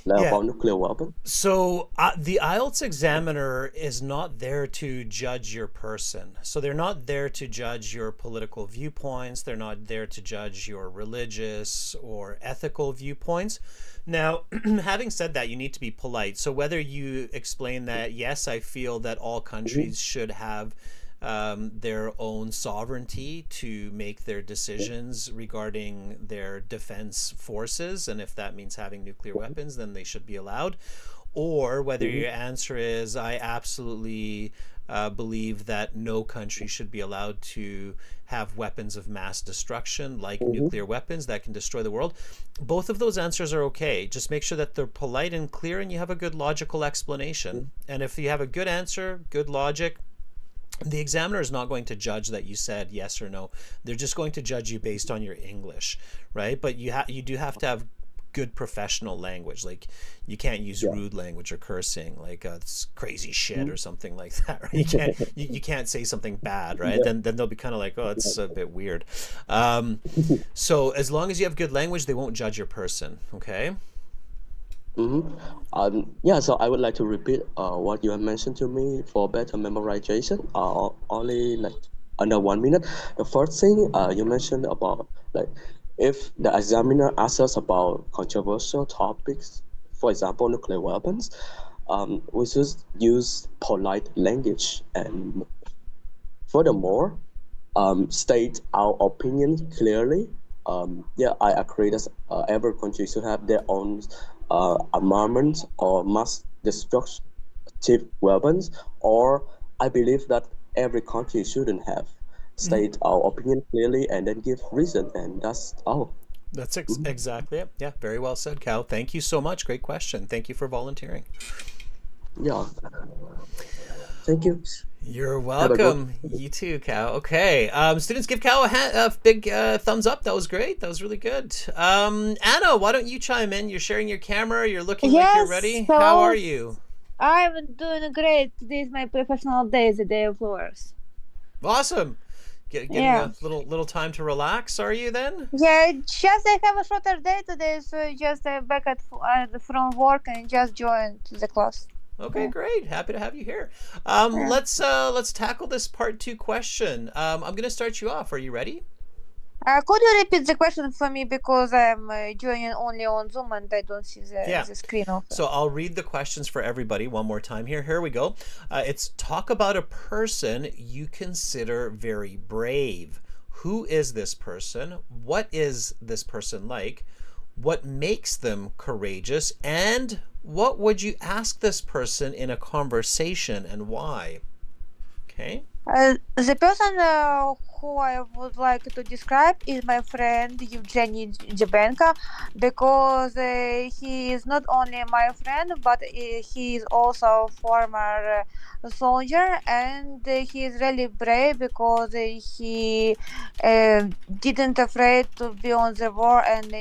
like Yeah. about nuclear weapons? So the IELTS examiner is not there to judge your person. So they're not there to judge your political viewpoints. They're not there to judge your religious or ethical viewpoints. Now, having said that, you need to be polite. So whether you explain that, yes, I feel that all countries should have their own sovereignty to make their decisions regarding their defense forces, and if that means having nuclear weapons, then they should be allowed. Or whether your answer is, I absolutely believe that no country should be allowed to have weapons of mass destruction, like nuclear weapons that can destroy the world. Both of those answers are okay. Just make sure that they're polite and clear and you have a good logical explanation. And if you have a good answer, good logic, the examiner is not going to judge that you said yes or no. They're just going to judge you based on your English, right? But you do have to have good professional language. Like you can't use rude language or cursing, like it's crazy shit or something like that, right? You can't say something bad, right? Then they'll be kind of like, oh, it's a bit weird. So as long as you have good language, they won't judge your person. Okay. Yeah, so I would like to repeat what you have mentioned to me for better memorization. Only like under 1 minute. The first thing you mentioned about like if the examiner asks us about controversial topics, for example, nuclear weapons, we should use polite language, and furthermore, state our opinion clearly. Yeah, I agree that every country should have their own armament or mass destructive weapons, or I believe that every country shouldn't have. state our opinion clearly, and then give reason, and that's all. That's exactly it. Yeah, very well said, Cal. Thank you so much. Great question. Thank you for volunteering. Yeah. Thank you. You're Have a good. welcome. You too, Cal. Okay. Students, give Cal a big thumbs up. That was great. That was really good. Anna, why don't you chime in? You're sharing your camera. You're looking like you're Yes, ready. so How are you? I'm doing great. Today is my professional day, the day of lawyers. Awesome. Getting Yeah. a little time to relax. Are you then? Yeah, just I have a shorter day today, so just back from work and just joined the class. Okay, Yeah. great. Happy to have you here. Yeah. Let's tackle this part 2 question. I'm gonna start you off. Are you ready? Could you repeat the question for me because I'm joining only on Zoom and I don't see Yeah. the screen of it. So I'll read the questions for everybody one more time here. Here we go. It's talk about a person you consider very brave. Who is this person? What is this person like? What makes them courageous? And what would you ask this person in a conversation and why? Okay. The person who I would like to describe is my friend Evgeny Jabenko because he is not only my friend but he is also a former soldier and he is really brave because he didn't afraid to be on the war and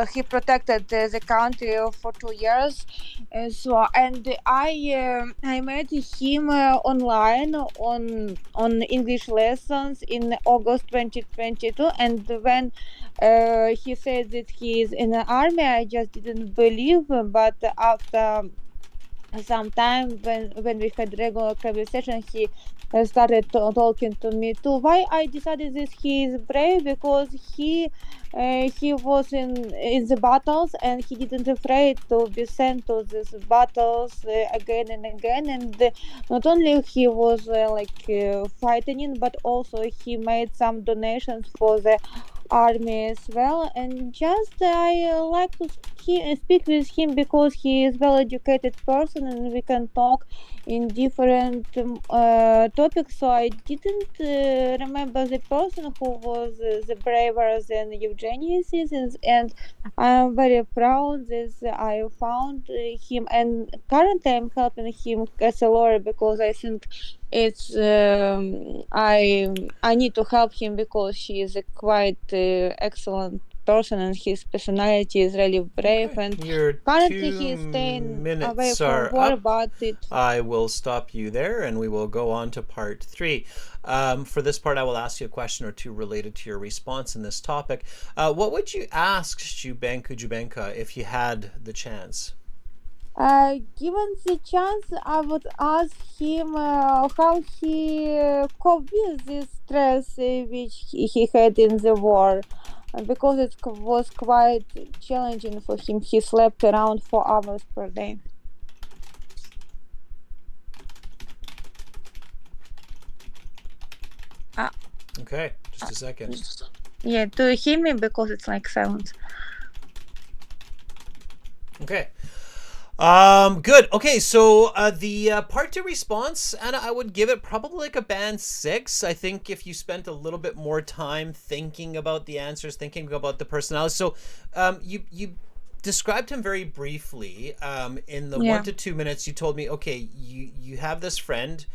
he protected the country for 2 years. So and I met him online on English lessons in August 2022, and when he said that he is in the army, I just didn't believe. But after some time, when we had regular conversation, he started talking to me too. Why I decided that he is brave because he was in the battles and he didn't afraid to be sent to these battles again and again, and not only he was fighting in, but also he made some donations for the army as well. And just I like to speak with him because he is well educated person and we can talk in different topics. So I didn't remember the person who was the braver than Eugenius is, and I'm very proud that I found him, and currently I'm helping him as a lawyer because I think it's I need to help him because he is a quite excellent person and his personality is really brave. Okay. And Your currently 2 he is staying minutes away are from war, up. but it I will stop you there and we will go on to part 3. For this part, I will ask you a question or two related to your response in this topic. What would you ask Jubenka if you had the chance? given the chance, I would ask him how he coped with this stress which he had in the war, because it was quite challenging for him. He slept around 4 hours per day. Okay, just a second. Yeah, do you hear me? Because it's like silence. Okay. Good. Okay, so the part 2 response, Anna, I would give it probably like a band 6. I think if you spent a little bit more time thinking about the answers, thinking about the personality. So you described him very briefly. In the 1 to 2 minutes, you told me, okay, you have this friend.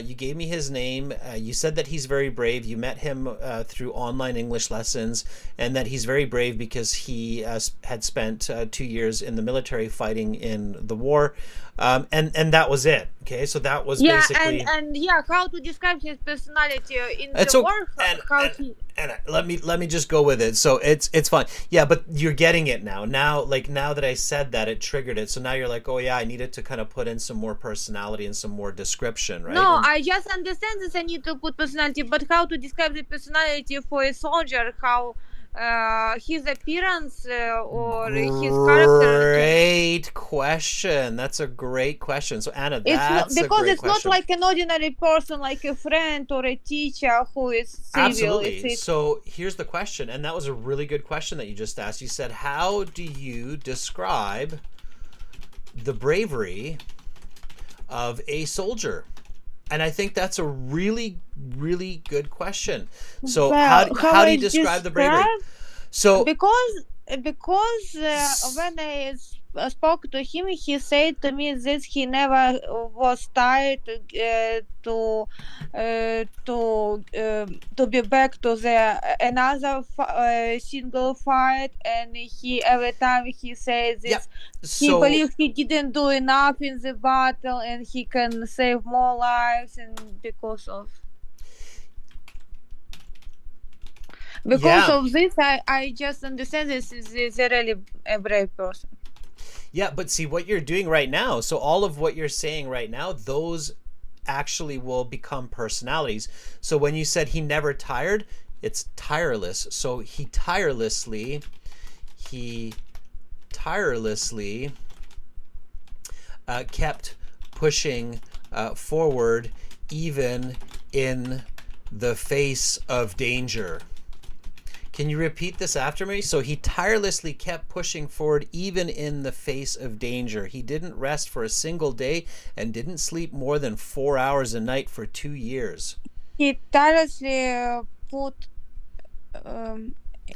You gave me his name. You said that he's very brave. You met him through online English lessons, and that he's very brave because he had spent 2 years in the military fighting in the war, and that was it. Okay, so that was basically. and how to describe his personality in It's the okay. war? And let me just go with it. So it's fine. Yeah, but you're getting it now. Now that I said that, it triggered it. So now you're like, oh yeah, I needed to kind of put in some more personality and some more description, right? No, I just understand this. I need to put personality, but how to describe the personality for a soldier? How his appearance or his character? Great question. That's a great question. So Anna, that's because a great it's question. not like an ordinary person, like a friend or a teacher who is civil. Absolutely. So here's the question, and that was a really good question that you just asked. You said, how do you describe the bravery of a soldier? And I think that's a really, really good question. So Well, how do you describe the bravery? So Because when I spoke to him, he said to me that he never was tired to be back to the another single fight, and he every time he says yeah. this, he So believes he didn't do enough in the battle, and he can save more lives, and because yeah. of this, I just understand this is a really a brave person. Yeah, but see what you're doing right now. So all of what you're saying right now, those actually will become personalities. So when you said he never tired, it's tireless. So he tirelessly kept pushing forward even in the face of danger. Can you repeat this after me? So he tirelessly kept pushing forward even in the face of danger. He didn't rest for a single day and didn't sleep more than 4 hours a night for 2 years. He tirelessly put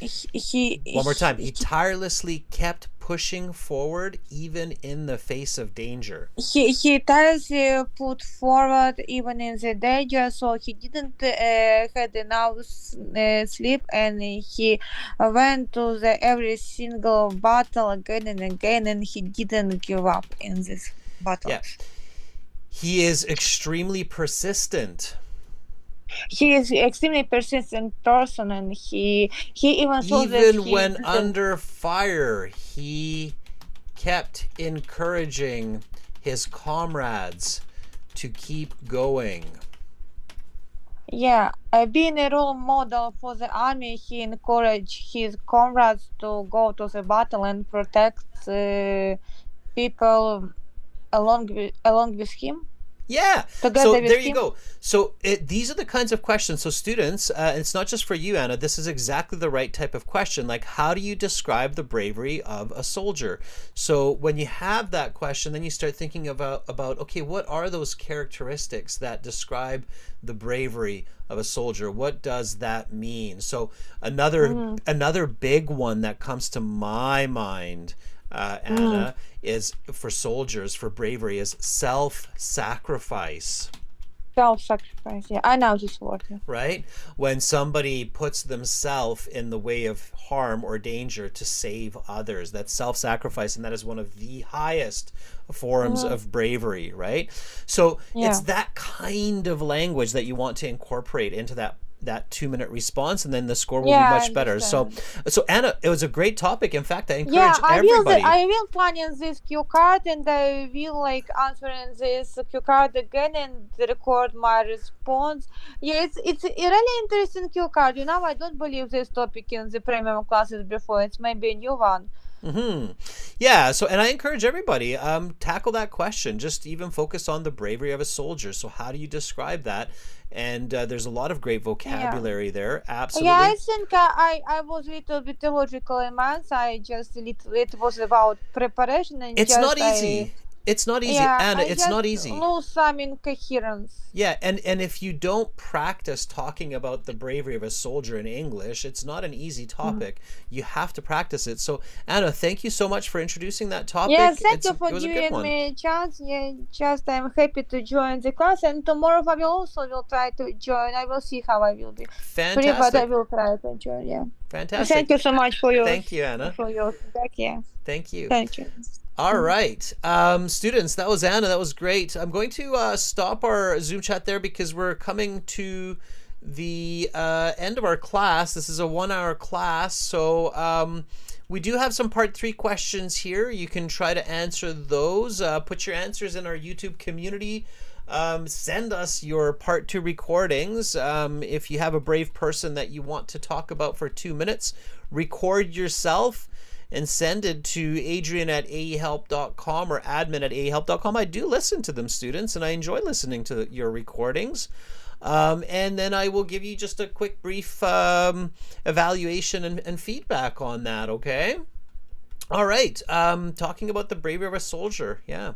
he One more time. He tirelessly kept pushing forward even in the face of danger. he tirelessly put forward even in the danger, so he didn't had enough sleep, and he went to the every single battle again and again, and he didn't give up in this battle. Yeah. He is extremely persistent. He is extremely persistent person, and he even saw that Even when under fire, he kept encouraging his comrades to keep going. Yeah, being a role model for the army, he encouraged his comrades to go to the battle and protect people along with him. Yeah. Together So with there you him. go. So these are the kinds of questions. So students, it's not just for you, Anna. This is exactly the right type of question. Like, how do you describe the bravery of a soldier? So when you have that question, then you start thinking about okay, what are those characteristics that describe the bravery of a soldier? What does that mean? So another big one that comes to my mind, Anna, is for soldiers, for bravery, is self-sacrifice. Self-sacrifice. Yeah, I know this word. Yeah. Right? When somebody puts themselves in the way of harm or danger to save others, that's self-sacrifice, and that is one of the highest forms of bravery, right? So it's that kind of language that you want to incorporate into that 2-minute response, and then the score will be much better. So Anna, it was a great topic. In fact, I encourage everybody. I will plan in this cue card, and I will answer in this cue card again and record my response. Yeah, it's a really interesting cue card. I don't believe this topic in the premium classes before. It's maybe a new one. Yeah, so, and I encourage everybody, tackle that question. Just even focus on the bravery of a soldier. So how do you describe that? And there's a lot of great vocabulary there. Absolutely. Yeah, I think I was a little bit illogical in my answer. It was about preparation, and it's not easy. It's not easy, Anna. It's not easy. Lose some incoherence. Yeah, and if you don't practice talking about the bravery of a soldier in English, it's not an easy topic. You have to practice it. So, Anna, thank you so much for introducing that topic. Yeah, thank you for giving me a chance. Yeah, just I'm happy to join the class, and tomorrow I will try to join. I will see how I will be. Fantastic. Free, but I will try to join. Yeah. Fantastic. Thank you so much for your. Thank you, Anna. For your feedback. Yeah. Thank you. Thank you. All right, students, that was Anna. That was great. I'm going to stop our Zoom chat there because we're coming to the end of our class. This is a 1-hour class, so we do have some part 3 questions here. You can try to answer those. Put your answers in our YouTube community. Send us your part 2 recordings. If you have a brave person that you want to talk about for 2 minutes, record yourself and send it to adrian@aehelp.com or admin@aehelp.com. I do listen to them, students, and I enjoy listening to your recordings. And then I will give you just a quick brief evaluation and feedback on that, okay? All right, talking about the bravery of a soldier, yeah.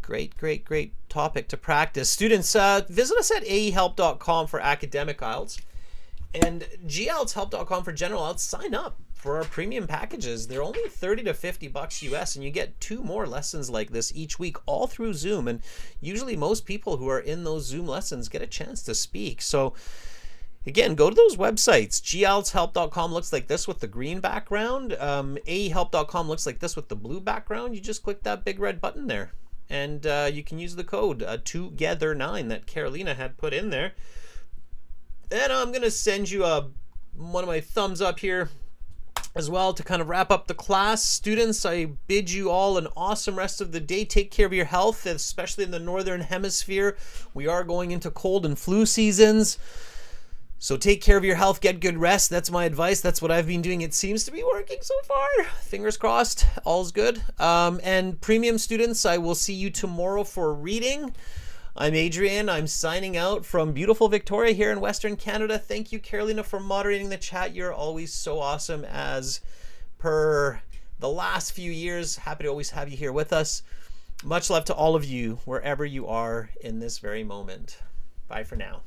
Great topic to practice. Students, visit us at aehelp.com for academic IELTS and gieltshelp.com for general IELTS. Sign up for our premium packages. They're only $30 to $50 US, and you get 2 more lessons like this each week, all through Zoom. And usually most people who are in those Zoom lessons get a chance to speak. So again, go to those websites. gieltshelp.com looks like this with the green background. aehelp.com looks like this with the blue background. You just click that big red button there, and you can use the code TOGETHER9 that Carolina had put in there. And I'm going to send you one of my thumbs up here as well to kind of wrap up the class. Students, I bid you all an awesome rest of the day. Take care of your health, especially in the northern hemisphere. We are going into cold and flu seasons. So take care of your health, get good rest. That's my advice. That's what I've been doing. It seems to be working so far. Fingers crossed, all's good. And premium students, I will see you tomorrow for reading. I'm Adrian. I'm signing out from beautiful Victoria here in Western Canada. Thank you, Carolina, for moderating the chat. You're always so awesome, as per the last few years. Happy to always have you here with us. Much love to all of you, wherever you are in this very moment. Bye for now.